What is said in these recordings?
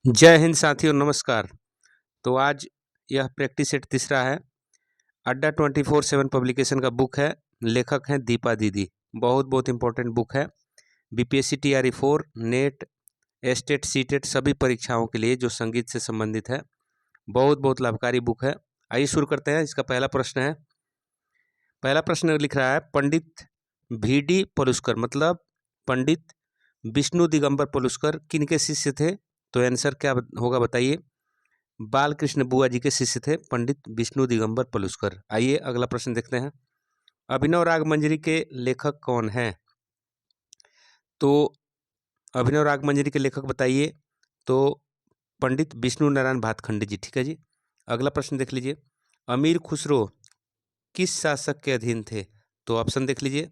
जय हिंद साथियों, नमस्कार। तो आज यह प्रैक्टिस सेट तीसरा है। अड्डा 24/7 पब्लिकेशन का बुक है। लेखक हैं दीपा दीदी। बहुत बहुत इंपॉर्टेंट बुक है। BPSC TRE 4 net estate CTET सभी परीक्षाओं के लिए जो संगीत से संबंधित है। बहुत बहुत लाभकारी बुक है। आइए शुरू करते हैं। इसका पहला प्रश्न है। पहला प्रश्न लिख रहा है, पंडित VD पलुस्कर मतलब पंडित विष्णु दिगंबर पलुस्कर किनके शिष्य थे? तो आंसर क्या होगा बताइए। बालकृष्ण बुआ जी के शिष्य थे पंडित विष्णु दिगंबर पलुस्कर। आइए अगला प्रश्न देखते हैं। अभिनव राग मंजरी के लेखक कौन हैं? तो अभिनव राग मंजरी के लेखक बताइए। तो पंडित विष्णु नारायण भातखंडे जी। ठीक है जी। अगला प्रश्न देख लीजिए। अमीर खुसरो किस शासक के अधीन थे? तो ऑप्शन देख लीजिए।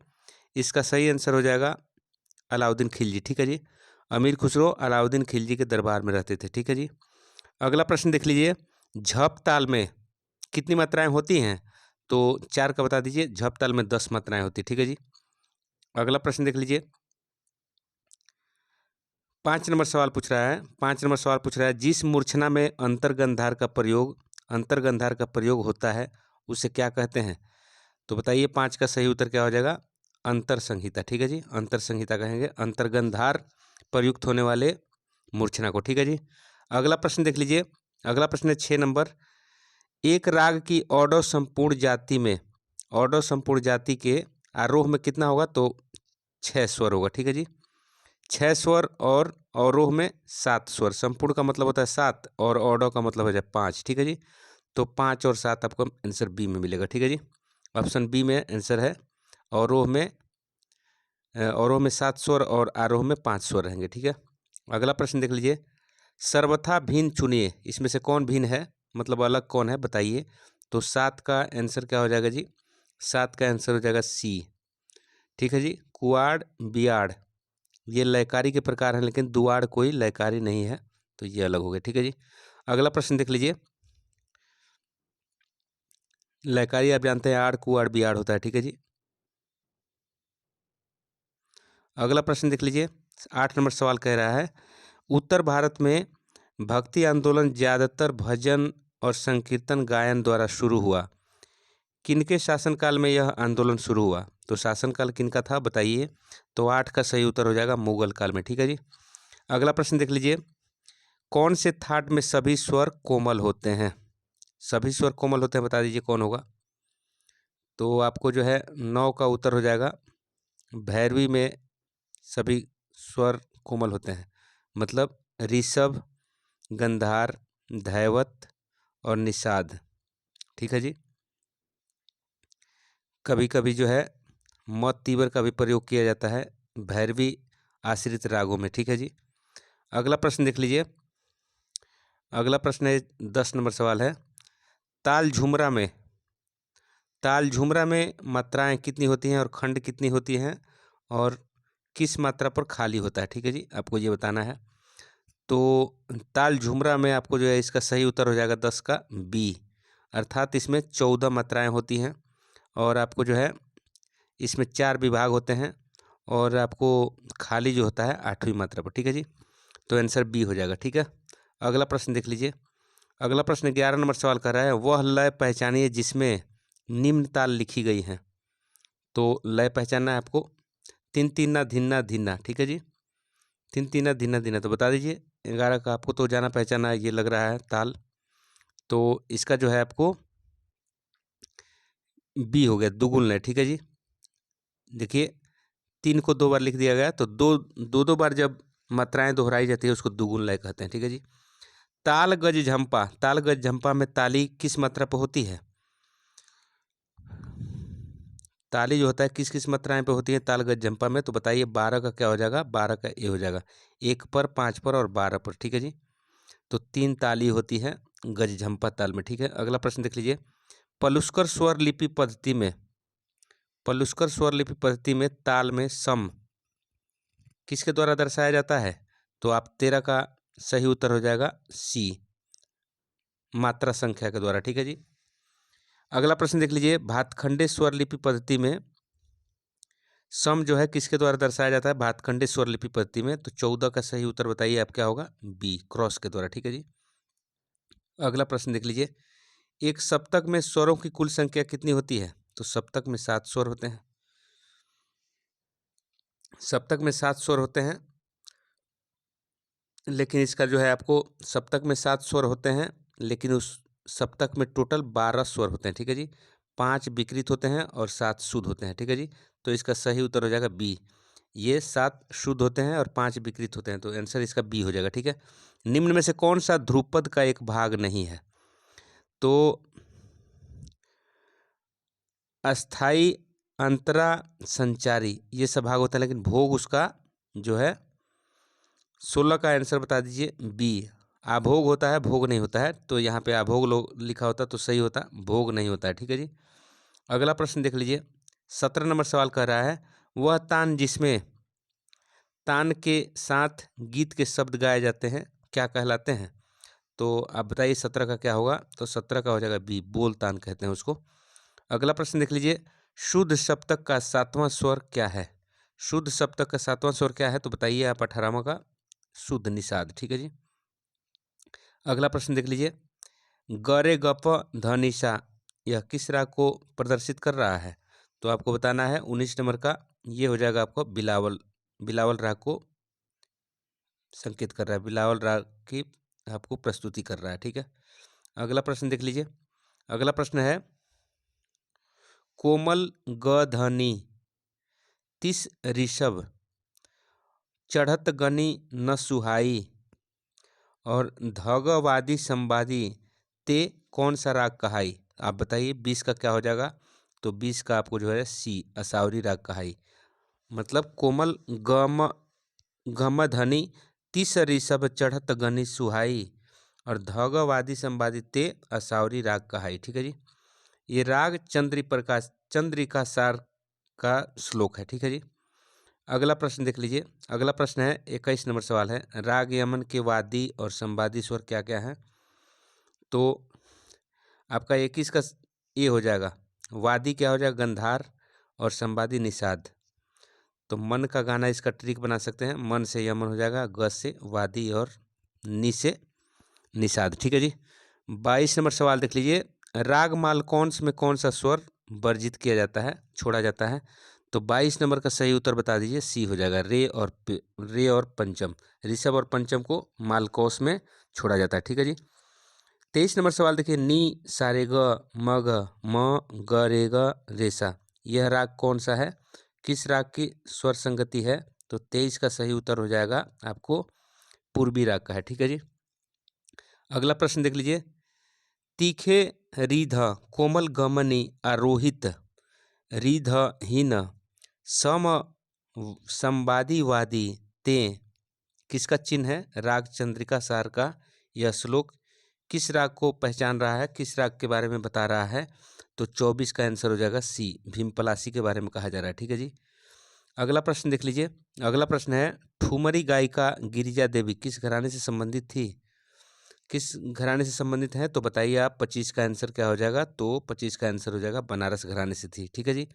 इसका सही आंसर हो जाएगा अलाउद्दीन खिलजी। ठीक है जी। अमीर खुसरो अलाउद्दीन खिलजी के दरबार में रहते थे। ठीक है जी। अगला प्रश्न देख लीजिए। झप ताल में कितनी मात्राएं होती हैं? तो 4 का बता दीजिए। झप ताल में 10 मात्राएं होती। ठीक है जी। अगला प्रश्न देख लीजिए। 5 नंबर सवाल पूछ रहा है। 5 नंबर सवाल पूछ रहा है, जिस मूर्छना में अंतर्गंधार का प्रयोग होता है उसे क्या कहते हैं? तो बताइए 5 का सही उत्तर क्या हो जाएगा? अंतर संहिता। ठीक है जी। अंतर संहिता कहेंगे अंतर्गंधार प्रयुक्त होने वाले मूर्छना को। ठीक है जी। अगला प्रश्न देख लीजिए। अगला प्रश्न है 6 नंबर। एक राग की ऑडो संपूर्ण जाति के आरोह में कितना होगा? तो 6 स्वर होगा। ठीक है जी। 6 स्वर और अवरोह में 7 स्वर। संपूर्ण का मतलब होता है 7 और ऑडो का मतलब हो जाए 5। ठीक है जी। तो 5 और 7 आपको आंसर बी में मिलेगा। ठीक है जी। ऑप्शन बी में आंसर है। अवरोह में 7 स्वर और आरोह में 5 स्वर रहेंगे। ठीक है। अगला प्रश्न देख लीजिए। सर्वथा भिन्न चुनिए, इसमें से कौन भिन्न है मतलब अलग कौन है बताइए। तो 7 का आंसर क्या हो जाएगा जी? 7 का आंसर हो जाएगा सी। ठीक है जी। कुआड़ बियाड़ ये लयकारी के प्रकार हैं, लेकिन दुआड़ कोई लयकारी नहीं है, तो ये अलग हो गए। ठीक है जी। अगला प्रश्न देख लीजिए। लयकारी आप जानते हैं आड़ कुआड़ बियाड़ होता है। ठीक है जी। अगला प्रश्न देख लीजिए। 8 नंबर सवाल कह रहा है, उत्तर भारत में भक्ति आंदोलन ज़्यादातर भजन और संकीर्तन गायन द्वारा शुरू हुआ। किनके शासनकाल में यह आंदोलन शुरू हुआ? तो शासनकाल किनका था बताइए। तो 8 का सही उत्तर हो जाएगा मुगल काल में। ठीक है जी। अगला प्रश्न देख लीजिए। कौन से थाट में सभी स्वर कोमल होते हैं? सभी स्वर कोमल होते हैं, बता दीजिए कौन होगा। तो आपको जो है 9 का उत्तर हो जाएगा। भैरवी में सभी स्वर कोमल होते हैं, मतलब ऋषभ, गंधार, धैवत और निषाद। ठीक है जी। कभी कभी जो है मत तीवर का भी प्रयोग किया जाता है भैरवी आश्रित रागों में। ठीक है जी। अगला प्रश्न देख लीजिए। अगला प्रश्न है 10 नंबर सवाल है। ताल झुमरा में मात्राएं कितनी होती हैं और खंड कितनी होती हैं और किस मात्रा पर खाली होता है? ठीक है जी। आपको ये बताना है। तो ताल झुमरा में आपको जो है इसका सही उत्तर हो जाएगा 10 का बी, अर्थात इसमें 14 मात्राएं होती हैं और आपको जो है इसमें 4 विभाग होते हैं और आपको खाली जो होता है 8वीं मात्रा पर। ठीक है जी। तो आंसर बी हो जाएगा। ठीक है। अगला प्रश्न देख लीजिए। अगला प्रश्न 11 नंबर सवाल कर रहा है, वह लय पहचानिए जिसमें निम्न ताल लिखी गई हैं। तो लय पहचानना है आपको। तीन तीना धिन्ना धिन्ना। ठीक है जी। तीन तीना धिन्ना धिन्ना तो बता दीजिए। 11 का आपको तो जाना पहचाना ये लग रहा है ताल, तो इसका जो है आपको बी हो गया दुगुन लय। ठीक है जी। देखिए 3 को 2 बार लिख दिया गया, तो दो बार जब मात्राएं दोहराई जाती है उसको दुगुन लय कहते हैं। ठीक है जी। ताल गज झंपा में ताली किस मात्रा पर होती है? ताली जो होता है किस किस मात्राएं पे होती है ताल गज झंपा में? तो बताइए 12 का क्या हो जाएगा? 12 का ए हो जाएगा। 1 पर, 5 पर और 12 पर। ठीक है जी। तो 3 ताली होती है गज झंपा ताल में। ठीक है। अगला प्रश्न देख लीजिए। पलुस्कर स्वर लिपि पद्धति में ताल में सम किसके द्वारा दर्शाया जाता है? तो आप 13 का सही उत्तर हो जाएगा सी, मात्रा संख्या के द्वारा। ठीक है जी। अगला प्रश्न देख लीजिए। भातखंडे स्वर लिपि पद्धति में सम जो है किसके द्वारा दर्शाया जाता है? भातखंडे स्वरलिपि पद्धति में। तो 14 का सही उत्तर बताइए आप क्या होगा? बी, क्रॉस के द्वारा। ठीक है जी। अगला प्रश्न देख लीजिए। एक सप्तक में स्वरों की कुल संख्या कितनी होती है? तो सप्तक में 7 स्वर होते हैं। सप्तक में 7 स्वर होते हैं, लेकिन इसका जो है आपको सप्तक में 7 स्वर होते हैं, लेकिन उस सप्तक में टोटल 12 स्वर होते हैं। ठीक है जी। 5 विकृत होते हैं और 7 शुद्ध होते हैं। ठीक है जी। तो इसका सही उत्तर हो जाएगा बी। ये 7 शुद्ध होते हैं और 5 विकृत होते हैं, तो आंसर इसका बी हो जाएगा। ठीक है। निम्न में से कौन सा ध्रुपद का एक भाग नहीं है? तो अस्थाई, अंतरा, संचारी, ये सब भाग होता है, लेकिन भोग उसका जो है 16 का आंसर बता दीजिए। बी, आभोग होता है, भोग नहीं होता है। तो यहाँ पे आभोग लोग लिखा होता तो सही होता, भोग नहीं होता है। ठीक है जी। अगला प्रश्न देख लीजिए। 17 नंबर सवाल कह रहा है, वह तान जिसमें तान के साथ गीत के शब्द गाए जाते हैं क्या कहलाते हैं? तो आप बताइए 17 का क्या होगा? तो 17 का हो जाएगा बी, बोल तान कहते हैं उसको। अगला प्रश्न देख लीजिए। शुद्ध सप्तक का 7वां स्वर क्या है? शुद्ध सप्तक का 7वां स्वर क्या है? तो बताइए आप 18वां का शुद्ध निषाद। ठीक है जी। अगला प्रश्न देख लीजिए। गरे गप धनिशा, यह किस राग को प्रदर्शित कर रहा है? तो आपको बताना है 19 नंबर का, ये हो जाएगा आपको बिलावल। बिलावल राग को संकेत कर रहा है, बिलावल राग की आपको प्रस्तुति कर रहा है। ठीक है। अगला प्रश्न देख लीजिए। अगला प्रश्न है, कोमल ग धनी 30 ऋषभ चढ़त गनी न सुहाई और धगवादी संवादी ते कौन सा राग कहाई? आप बताइए 20 का क्या हो जाएगा? तो 20 का आपको जो है सी, असावरी राग कहाई। मतलब कोमल गम गम धनी 30 ऋषभ चढ़त गनी सुहाई और धगवादी संवादी ते असावरी राग कहाई। ठीक है जी। ये राग चंद्रिका सार का श्लोक है। ठीक है जी। अगला प्रश्न देख लीजिए। अगला प्रश्न है 21 नंबर सवाल है, राग यमन के वादी और संवादी स्वर क्या क्या हैं? तो आपका 21 का ये हो जाएगा, वादी क्या हो जाएगा? गंधार और संवादी निषाद। तो मन का गाना इसका ट्रिक बना सकते हैं, मन से यमन हो जाएगा, ग से वादी और नि से निषाद। ठीक है जी। 22 नंबर सवाल देख लीजिए। राग मालकौंस में कौन सा स्वर वर्जित किया जाता है, छोड़ा जाता है? तो 22 नंबर का सही उत्तर बता दीजिए। सी हो जाएगा, रे और पंचम। ऋषभ और पंचम को मालकौंस में छोड़ा जाता है। ठीक है जी। 23 नंबर सवाल देखिए। नी सारे ग म ग म ग रे ग रेसा, यह राग कौन सा है? किस राग की स्वर संगति है? तो 23 का सही उत्तर हो जाएगा आपको पूर्वी राग का है। ठीक है जी। अगला प्रश्न देख लीजिए। तीखे रिध कोमल गमनी आरोहित रिध हीन सम संवादी वादी ते किसका चिन्ह है? राग चंद्रिका सार का यह श्लोक किस राग को पहचान रहा है, किस राग के बारे में बता रहा है? तो 24 का आंसर हो जाएगा सी, भीमपलासी के बारे में कहा जा रहा है। ठीक है जी। अगला प्रश्न देख लीजिए। अगला प्रश्न है, ठुमरी गायिका गिरिजा देवी किस घराने से संबंधित थी? किस घराने से संबंधित है? तो बताइए आप 25 का आंसर क्या हो जाएगा? तो 25 का आंसर हो जाएगा बनारस घराने से थी। ठीक है जी।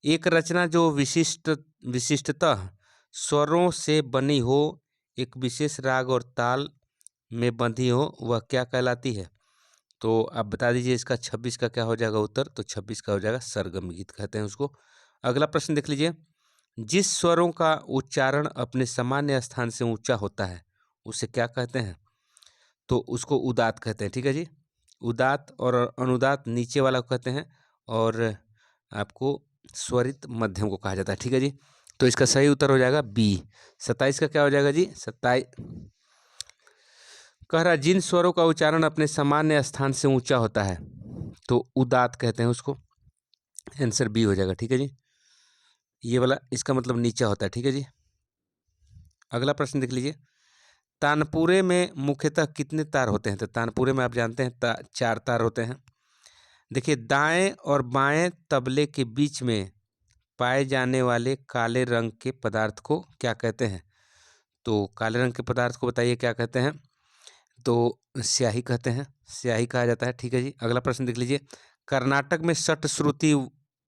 एक रचना जो विशिष्टतः स्वरों से बनी हो, एक विशेष राग और ताल में बंधी हो, वह क्या कहलाती है? तो आप बता दीजिए इसका 26 का क्या हो जाएगा उत्तर? तो 26 का हो जाएगा सरगम गीत कहते हैं उसको। अगला प्रश्न देख लीजिए। जिस स्वरों का उच्चारण अपने सामान्य स्थान से ऊंचा होता है उसे क्या कहते हैं? तो उसको उदात कहते हैं। ठीक है जी। उदात और अनुदात नीचे वाला को कहते हैं और आपको स्वरित मध्यम को कहा जाता है। ठीक है जी। तो इसका सही उत्तर हो जाएगा बी। 27 का क्या हो जाएगा जी? 27 कह रहा जिन स्वरों का उच्चारण अपने सामान्य स्थान से ऊंचा होता है तो उदात कहते हैं उसको। आंसर बी हो जाएगा। ठीक है जी। ये वाला इसका मतलब नीचा होता है। ठीक है जी। अगला प्रश्न देख लीजिए। तानपुरे में मुख्यतः कितने तार होते हैं? तो तानपुरे में आप जानते हैं 4 तार होते हैं। देखिए, दाएं और बाएं तबले के बीच में पाए जाने वाले काले रंग के पदार्थ को क्या कहते हैं? तो काले रंग के पदार्थ को बताइए क्या कहते हैं? तो स्याही कहते हैं, स्याही कहा जाता है। ठीक है जी। अगला प्रश्न देख लीजिए। कर्नाटक में षट श्रुति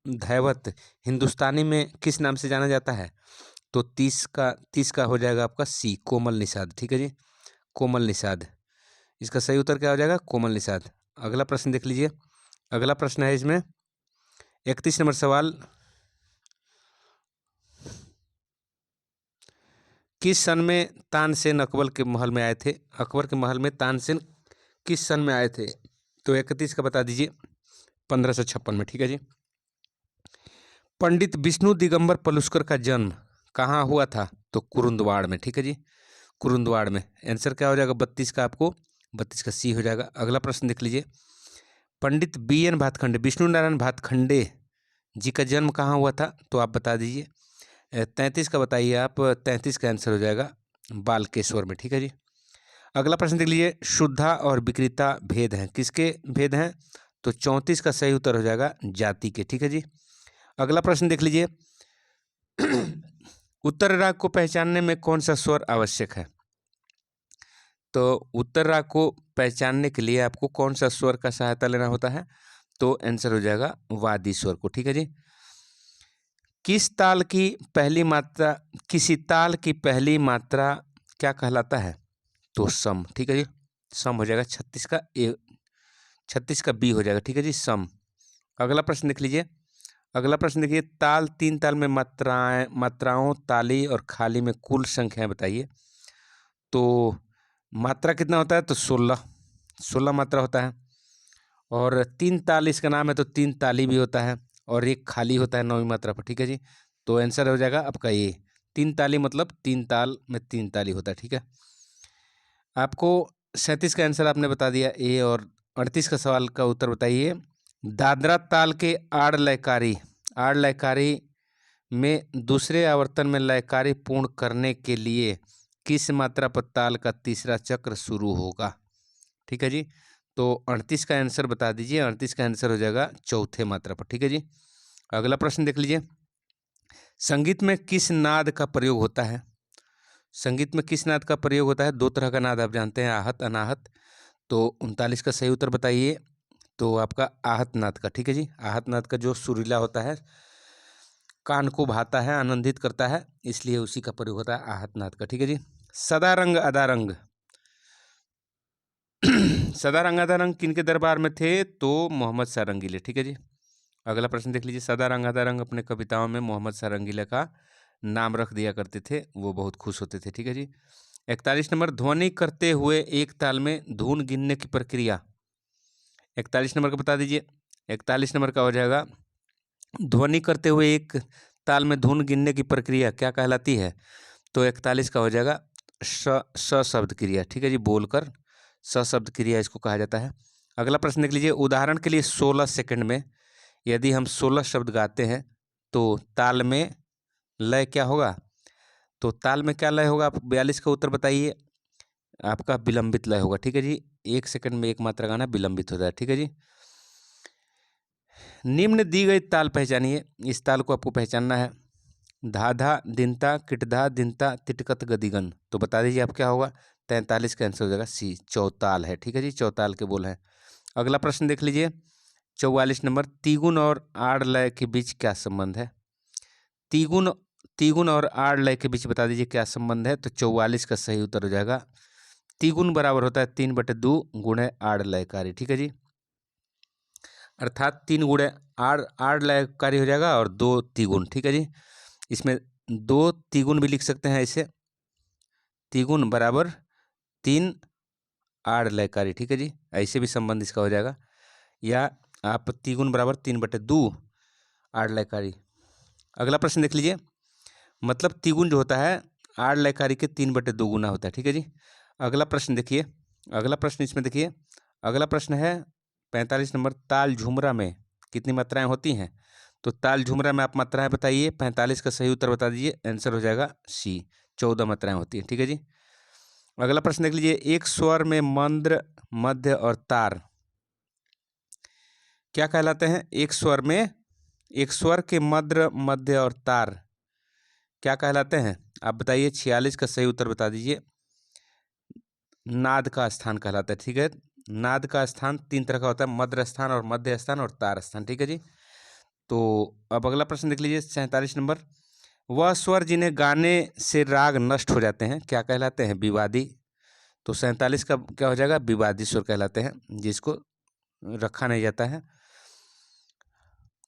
धैवत हिंदुस्तानी में किस नाम से जाना जाता है? तो 30 का हो जाएगा आपका सी, कोमल निषाद। ठीक है जी, कोमल निषाद। इसका सही उत्तर क्या हो जाएगा? कोमल निषाद। अगला प्रश्न देख लीजिए। अगला प्रश्न है इसमें 31 नंबर सवाल, किस सन में तानसेन अकबर के महल में आए थे? अकबर के महल में तानसेन किस सन में आए थे? तो 31 का बता दीजिए। 1556 में। ठीक है जी। पंडित विष्णु दिगंबर पलुस्कर का जन्म कहाँ हुआ था? तो कुरुंदवाड़ में। ठीक है जी, कुरुंदवाड़ में। आंसर क्या हो जाएगा 32 का? आपको 32 का सी हो जाएगा। अगला प्रश्न देख लीजिए। पंडित BN भातखंडे, विष्णु नारायण भातखंडे जी का जन्म कहाँ हुआ था? तो आप बता दीजिए। 33 का बताइए आप। 33 का आंसर हो जाएगा बालकेश्वर में। ठीक है जी। अगला प्रश्न देख लीजिए। शुद्धा और विक्रेता भेद हैं, किसके भेद हैं? तो 34 का सही उत्तर हो जाएगा जाति के। ठीक है जी। अगला प्रश्न देख लीजिए। उत्तर राग को पहचानने में कौन सा स्वर आवश्यक है? तो उत्तर राग को पहचानने के लिए आपको कौन सा स्वर का सहायता लेना होता है? तो आंसर हो जाएगा वादी स्वर को। ठीक है जी। किसी ताल की पहली मात्रा क्या कहलाता है? तो सम। ठीक है जी, सम हो जाएगा। 36 का बी हो जाएगा। ठीक है जी, सम। अगला प्रश्न देख लीजिए। अगला प्रश्न देखिए। ताल, 3 ताल में मात्राओं ताली और खाली में कुल संख्याएं बताइए। तो मात्रा कितना होता है? तो 16 मात्रा होता है। और 3 ताल इसका नाम है, तो 3 ताली भी होता है और एक खाली होता है 9वीं मात्रा पर। ठीक है जी। तो आंसर हो जाएगा आपका ये 3 ताली, मतलब 3 ताल में 3 ताली होता है। ठीक है। आपको 37 का आंसर आपने बता दिया ए, और 38 का सवाल का उत्तर बताइए। दादरा ताल के आड़ लयकारी में दूसरे आवर्तन में लयकारी पूर्ण करने के लिए किस मात्रा पर ताल का तीसरा चक्र शुरू होगा? ठीक है जी। तो 38 का आंसर बता दीजिए। 38 का आंसर हो जाएगा चौथे मात्रा पर। ठीक है जी। अगला प्रश्न देख लीजिए। संगीत में किस नाद का प्रयोग होता है? संगीत में किस नाद का प्रयोग होता है? 2 तरह का नाद आप जानते हैं, आहत, अनाहत। तो 39 का सही उत्तर बताइए। तो आपका आहत नाद का। ठीक है जी। आहत नाद का जो सुरीला होता है, कान को भाता है, आनंदित करता है, इसलिए उसी का प्रयोग होता है आहत नाद का। ठीक है जी। सदा रंग अदा रंग सदा रंग अदा रंग किनके दरबार में थे? तो मोहम्मद शाह रंगीले। ठीक है जी। अगला प्रश्न देख लीजिए। सदा रंग अदा रंग अपने कविताओं में मोहम्मद शाह रंगीले का नाम रख दिया करते थे, वो बहुत खुश होते थे। ठीक है जी। 41 नंबर, ध्वनि करते हुए एक ताल में धुन गिनने की प्रक्रिया। 41 नंबर का बता दीजिए। 41 नंबर का हो जाएगा ध्वनि करते हुए एक ताल में धुन गिनने की प्रक्रिया क्या कहलाती है? तो 41 का हो जाएगा सशब्द क्रिया। ठीक है जी, बोलकर सशब्द क्रिया इसको कहा जाता है। अगला प्रश्न देख लीजिए। उदाहरण के लिए 16 सेकंड में यदि हम 16 शब्द गाते हैं तो ताल में लय क्या होगा? तो ताल में क्या लय होगा? आप 42 का उत्तर बताइए। आपका विलंबित लय होगा। ठीक है जी। 1 सेकंड में एक मात्रा गाना विलंबित होता है। ठीक है जी। निम्न दी गई ताल पहचानिए। इस ताल को आपको पहचानना है। धाधा दिनता किटधा दिनता तिटकत गदिगन। तो बता दीजिए आप क्या होगा? 43 का आंसर हो जाएगा सी, चौताल है। ठीक है जी, चौताल के बोल हैं। अगला प्रश्न देख लीजिए। 44 नंबर, तीगुन और आड़ लय के बीच क्या संबंध है? तीगुन तीगुन और आड़ लय के बीच बता दीजिए क्या संबंध है? तो 44 का सही उत्तर हो जाएगा तीगुन बराबर होता है 3/2 गुणे आड़ लयकारी। ठीक है जी। अर्थात 3 गुणे आड़ लयकारी हो जाएगा और 2 तीगुन। ठीक है जी। इसमें 2 तीगुन भी लिख सकते हैं ऐसे, तीगुन बराबर 3 आड़ लयकारी। ठीक है जी, ऐसे भी संबंध इसका हो जाएगा। या आप तीगुन बराबर 3/2 आड़ लयकारी। अगला प्रश्न देख लीजिए। मतलब तिगुन जो होता है आड़ लयकारी के 3/2 गुना होता है। ठीक है जी। अगला प्रश्न देखिए। अगला प्रश्न इसमें देखिए। अगला प्रश्न है 45 नंबर, ताल झुमरा में कितनी मात्राएं होती हैं? तो ताल झुमरा में आप मात्राएं बताइए। 45 का सही उत्तर बता दीजिए। आंसर हो जाएगा सी, 14 मात्राएं होती हैं। ठीक है जी। अगला प्रश्न देख लीजिए। एक स्वर में मंद्र, मध्य और तार क्या कहलाते हैं? एक स्वर के मद्र, मध्य और तार क्या कहलाते हैं? आप बताइए। 46 का सही उत्तर बता दीजिए। नाद का स्थान कहलाता है। ठीक है। नाद का स्थान 3 तरह का होता है, मद्र स्थान और मध्य स्थान और तार स्थान। ठीक है जी। तो अब अगला प्रश्न देख लीजिए 47 नंबर। वह स्वर जिन्हें गाने से राग नष्ट हो जाते हैं क्या कहलाते हैं? विवादी। तो 47 का क्या हो जाएगा? विवादी स्वर कहलाते हैं, जिसको रखा नहीं जाता है।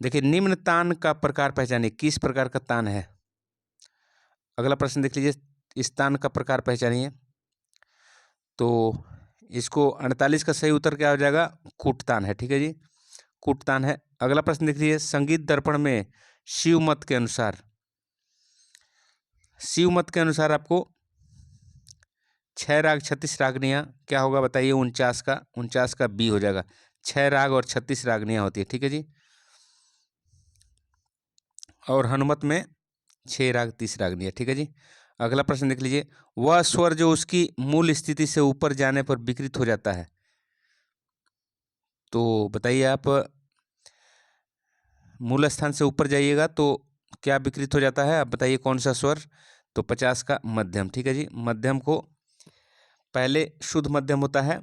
देखिए, निम्न तान का प्रकार पहचानिए, किस प्रकार का तान है? अगला प्रश्न देख लीजिए, इस तान का प्रकार पहचानिए। तो इसको 48 का सही उत्तर क्या हो जाएगा? कुटतान है। ठीक है जी, कुटतान है। अगला प्रश्न देख लीजिए, संगीत दर्पण में शिव मत के अनुसार, शिव मत के अनुसार आपको 6 राग 36 रागनियाँ क्या होगा बताइए? 49 का बी हो जाएगा। 6 राग और 36 रागनियाँ होती है। ठीक है जी। और हनुमत में 6 राग 30 रागनियाँ। ठीक है जी। अगला प्रश्न देख लीजिए, वह स्वर जो उसकी मूल स्थिति से ऊपर जाने पर विकृत हो जाता है। तो बताइए आप, मूल स्थान से ऊपर जाइएगा तो क्या विकृत हो जाता है? आप बताइए कौन सा स्वर? तो 50 का मध्यम। ठीक है जी। मध्यम को पहले शुद्ध मध्यम होता है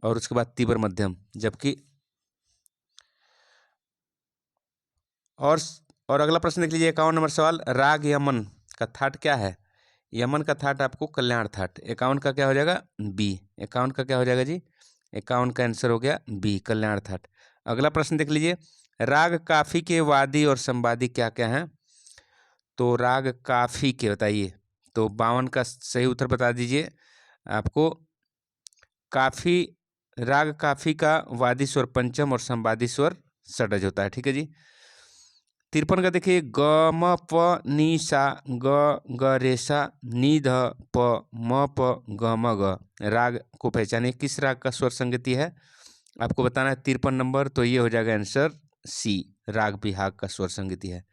और उसके बाद तीव्र मध्यम, जबकि और अगला प्रश्न देख लीजिए 51 नंबर सवाल, राग यमन का थाट क्या है? यमन का थाट आपको कल्याण थाट। 51 का क्या हो जाएगा? बी। 51 का क्या हो जाएगा जी? 51 का आंसर हो गया बी, कल्याण थाट। अगला प्रश्न देख लीजिए, राग काफी के वादी और संवादी क्या क्या हैं? तो राग काफी के बताइए। तो 52 का सही उत्तर बता दीजिए आपको। काफी, राग काफी का वादी स्वर पंचम और संवादी स्वर षडज होता है। ठीक है जी। 53 का देखिए, ग म प नी सा ग ग रे सा नी ध प म प ग म ग। राग को पहचानिए, किस राग का स्वर संगति है? आपको बताना है 53 नंबर। तो ये हो जाएगा आंसर सी, राग बिहाग का स्वर संगति है।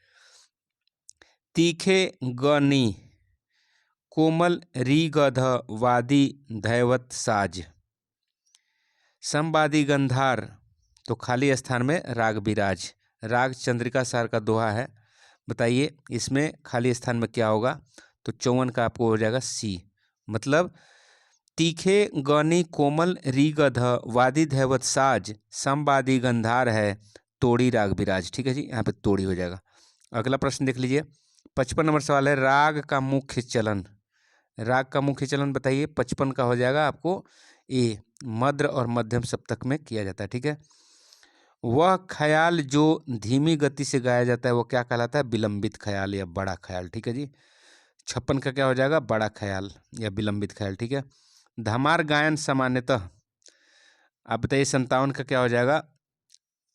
तीखे ग नी, कोमल री ग ध वादी धैवत साज, संवादी गंधार, तो खाली स्थान में राग बिराज। राग चंद्रिका सार का दोहा है, बताइए इसमें खाली स्थान में क्या होगा? तो 54 का आपको हो जाएगा सी, मतलब तीखे गनी कोमल री गध वादी धैवत साज संवादी गंधार है तोड़ी राग बिराज। ठीक है जी, यहाँ पे तोड़ी हो जाएगा। अगला प्रश्न देख लीजिए, 55 नंबर सवाल है, राग का मुख्य चलन। राग का मुख्य चलन बताइए। 55 का हो जाएगा आपको ए, मध्र और मध्यम सप्तक में किया जाता है। ठीक है। वह ख्याल जो धीमी गति से गाया जाता है वो क्या कहलाता है? विलंबित ख्याल या बड़ा ख्याल। ठीक है जी। 56 का क्या हो जाएगा? बड़ा ख्याल या विलंबित ख्याल। ठीक है। धमार गायन सामान्यतः, आप बताइए 57 का क्या हो जाएगा?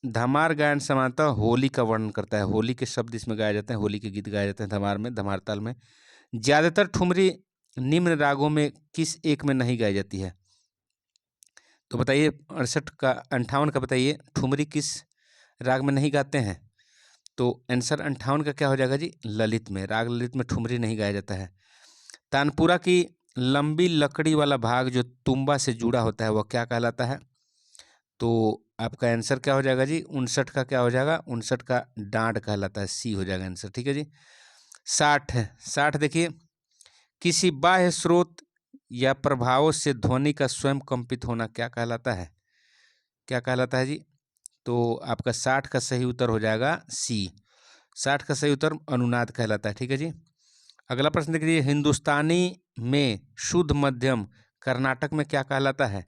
धमार गायन सामान्यतः होली का वर्णन करता है। होली के शब्द इसमें गाए जाते हैं, होली के गीत गाए जाते हैं धमार में, धमार ताल में। ज्यादातर ठुमरी निम्न रागों में किस एक में नहीं गाई जाती है? तो बताइए 68 का 58 का बताइए, ठुमरी किस राग में नहीं गाते हैं? तो आंसर 58 का क्या हो जाएगा जी? ललित में। राग ललित में ठुमरी नहीं गाया जाता है। तानपुरा की लंबी लकड़ी वाला भाग जो तुम्बा से जुड़ा होता है वह क्या कहलाता है? तो आपका आंसर क्या हो जाएगा जी? 59 का क्या हो जाएगा? 59 का डांट कहलाता है, सी हो जाएगा आंसर। ठीक है जी। 60 देखिए, किसी बाह्य स्रोत या प्रभावों से ध्वनि का स्वयं कंपित होना क्या कहलाता है? क्या कहलाता है जी? तो आपका 60 का सही उत्तर हो जाएगा सी, 60 का सही उत्तर अनुनाद कहलाता है। ठीक है जी। अगला प्रश्न देख लीजिए, हिंदुस्तानी में शुद्ध मध्यम कर्नाटक में क्या कहलाता है?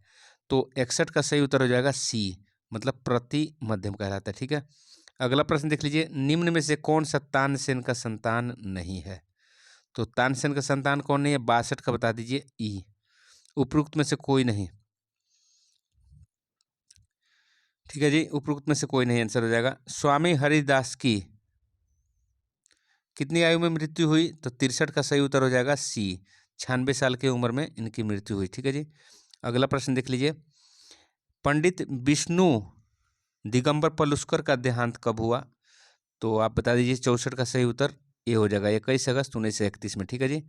तो 61 का सही उत्तर हो जाएगा सी, मतलब प्रति मध्यम कहलाता है। ठीक है। अगला प्रश्न देख लीजिए, निम्न में से कौन सा तानसेन का संतान नहीं है? तो तानसेन का संतान कौन नहीं है? 62 का बता दीजिए ई, उपरोक्त में से कोई नहीं। ठीक है जी, उपरोक्त में से कोई नहीं, आंसर हो जाएगा। स्वामी हरिदास की कितनी आयु में मृत्यु हुई? तो 63 का सही उत्तर हो जाएगा सी, 96 साल की उम्र में इनकी मृत्यु हुई। ठीक है जी। अगला प्रश्न देख लीजिए, पंडित विष्णु दिगंबर पलुस्कर का देहांत कब हुआ? तो आप बता दीजिए। 64 का सही उत्तर ये हो जाएगा 21 अगस्त 1931 में। ठीक है जी,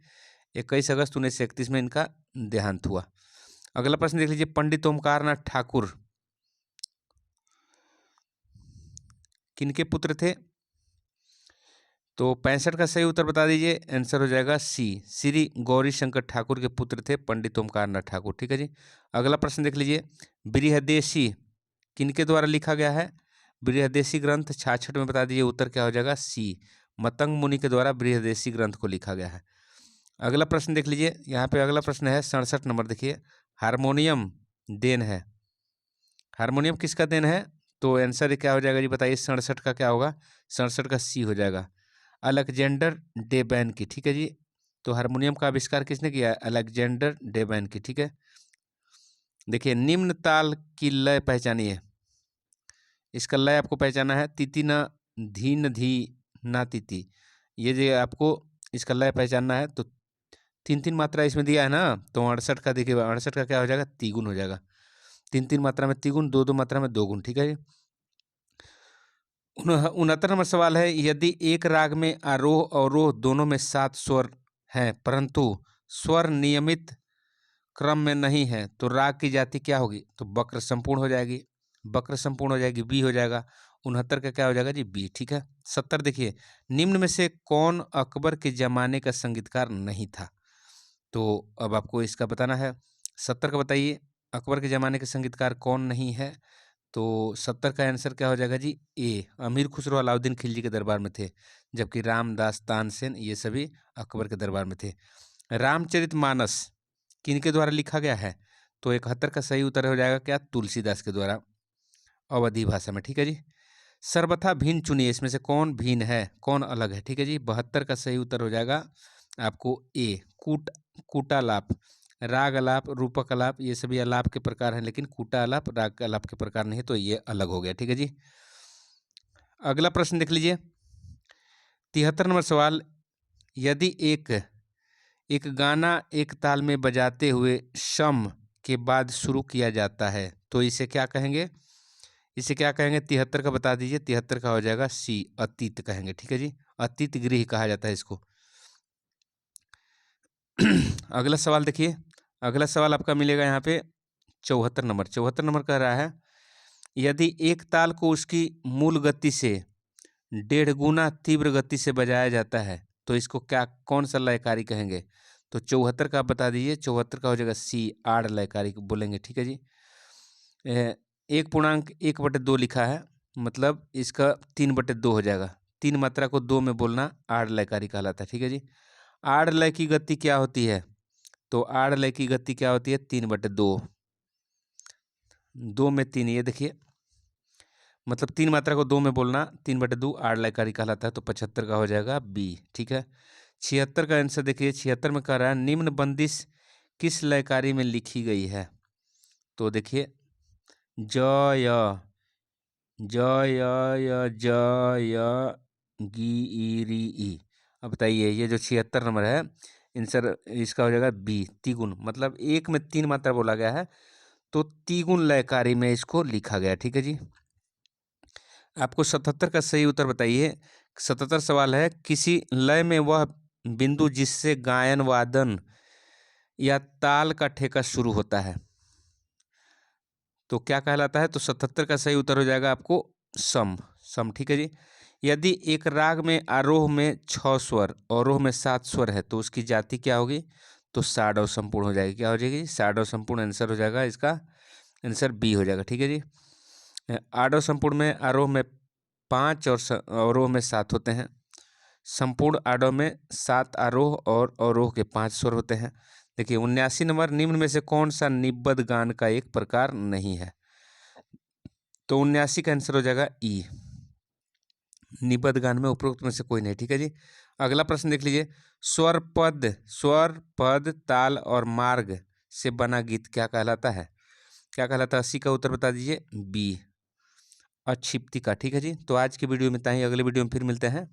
21 अगस्त 1931 में इनका देहांत हुआ। अगला प्रश्न देख लीजिए, पंडित ओमकारनाथ ठाकुर किनके पुत्र थे? तो 65 का सही उत्तर बता दीजिए, आंसर हो जाएगा सी, श्री गौरी शंकर ठाकुर के पुत्र थे पंडित ओमकारनाथ ठाकुर। ठीक है जी। अगला प्रश्न देख लीजिए, बृहदेशी किनके द्वारा लिखा गया है? बृहदेशी ग्रंथ 66 में बता दीजिए उत्तर क्या हो जाएगा सी, मतंग मुनि के द्वारा बृहदेशी ग्रंथ को लिखा गया है। अगला प्रश्न देख लीजिए, यहाँ पे अगला प्रश्न है 67 नंबर। देखिए हारमोनियम देन है, हारमोनियम किसका देन है? तो आंसर क्या हो जाएगा जी बताइए, 67 का क्या होगा? 67 का सी हो जाएगा, अलेक्जेंडर डेबैन की। ठीक है जी, तो हारमोनियम का आविष्कार किसने किया है? अलेक्जेंडर डेबैन की। ठीक है, देखिए निम्न ताल की लय पहचानिए, इसका लय आपको पहचाना है, तिति न धीन धी ना तिति, ये जो आपको इसका लय पहचानना है। तो 3-3 मात्रा इसमें दिया है ना, तो 68 का देखिए 68 का क्या हो जाएगा? तिगुन हो जाएगा, 3-3 मात्रा में तिगुन, 2-2 मात्रा में दोगुन। ठीक है जी। 69 नंबर सवाल है, यदि एक राग में आरोह अवरोह दोनों में 7 स्वर हैं परंतु स्वर नियमित क्रम में नहीं है तो राग की जाति क्या होगी? तो वक्र संपूर्ण हो जाएगी, वक्र संपूर्ण हो जाएगी, बी हो जाएगा। 69 का क्या हो जाएगा जी? बी। ठीक है। 70 देखिए, निम्न में से कौन अकबर के जमाने का संगीतकार नहीं था? तो अब आपको इसका बताना है। 70 का बताइए, अकबर के ज़माने के संगीतकार कौन नहीं है? तो 70 का आंसर क्या हो जाएगा जी? ए, अमीर खुसरो अलाउद्दीन खिलजी के दरबार में थे, जबकि रामदास तानसेन ये सभी अकबर के दरबार में थे। रामचरितमानस किनके द्वारा लिखा गया है? तो 71 का सही उत्तर हो जाएगा क्या? तुलसीदास के द्वारा, अवधी भाषा में। ठीक है जी। सर्वथा भिन्न चुनिए, इसमें से कौन भिन्न है, कौन अलग है? ठीक है जी। 72 का सही उत्तर हो जाएगा आपको ए, कूटालाप। राग आलाप, रूपक आलाप ये सभी आलाप के प्रकार हैं, लेकिन कूटा आलाप राग आलाप के प्रकार नहीं, तो ये अलग हो गया। ठीक है जी। अगला प्रश्न देख लीजिए, 73 नंबर सवाल, यदि एक गाना एक ताल में बजाते हुए शम के बाद शुरू किया जाता है तो इसे क्या कहेंगे? इसे क्या कहेंगे? 73 का बता दीजिए। 73 का हो जाएगा सी, अतीत कहेंगे। ठीक है जी, अतीत गृह कहा जाता है इसको। अगला सवाल देखिए, अगला सवाल आपका मिलेगा यहाँ पे 74 नंबर। 74 नंबर कह रहा है, यदि एक ताल को उसकी मूल गति से 1.5 गुना तीव्र गति से बजाया जाता है तो इसको क्या, कौन सा लयकारी कहेंगे? तो 74 का आप बता दीजिए। 74 का हो जाएगा सी, आड़ लयकारी बोलेंगे। ठीक है जी। 1.1/2 लिखा है, मतलब इसका 3/2 हो जाएगा। 3 मात्रा को 2 में बोलना आड़ लयकारी कहलाता है। ठीक है जी। आड़ लय की गति क्या होती है? तो आड़ लय की गति क्या होती है? 3/2, 2 में 3, ये देखिए, मतलब 3 मात्रा को 2 में बोलना 3/2 आड़ लयकारी कहलाता है। तो 75 का हो जाएगा बी। ठीक है। 76 का आंसर देखिए, 76 में कह रहा है, निम्न बंदिश किस लयकारी में लिखी गई है? तो देखिए, जय जय जय गिरी ई। अब बताइए, ये जो 76 नंबर है आंसर इसका हो जाएगा बी, तिगुन, मतलब 1 में 3 मात्रा बोला गया है तो तिगुन लयकारी में इसको लिखा गया। ठीक है जी। आपको 77 का सही उत्तर बताइए। 77 सवाल है, किसी लय में वह बिंदु जिससे गायन वादन या ताल का ठेका शुरू होता है तो क्या कहलाता है? तो 77 का सही उत्तर हो जाएगा आपको सम, सम। ठीक है जी। यदि एक राग में आरोह में 6 स्वर, अवरोह में 7 स्वर है तो उसकी जाति क्या होगी? तो साडव संपूर्ण हो जाएगी। क्या हो जाएगी? साडव संपूर्ण आंसर हो जाएगा इसका, आंसर बी हो जाएगा। ठीक है जी। आडव संपूर्ण में आरोह में 5 और अवरोह में 7 होते हैं। संपूर्ण आडव में 7 आरोह और अवरोह के 5 स्वर होते हैं। देखिए 79 नंबर, निम्न में से कौन सा निबद्ध गान का एक प्रकार नहीं है? तो 79 का आंसर हो जाएगा ई, निबद्ध गान में उपरोक्त में से कोई नहीं। ठीक है जी। अगला प्रश्न देख लीजिए, स्वर पद ताल और मार्ग से बना गीत क्या कहलाता है? क्या कहलाता है? 80 का उत्तर बता दीजिए। बी, अक्षिप्तिका। ठीक है जी। तो आज की वीडियो में इतना ही, अगले वीडियो में फिर मिलते हैं,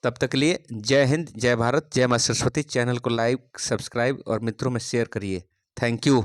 तब तक के लिए जय हिंद, जय भारत, जय मां सरस्वती। चैनल को लाइक, सब्सक्राइब और मित्रों में शेयर करिए। Thank you.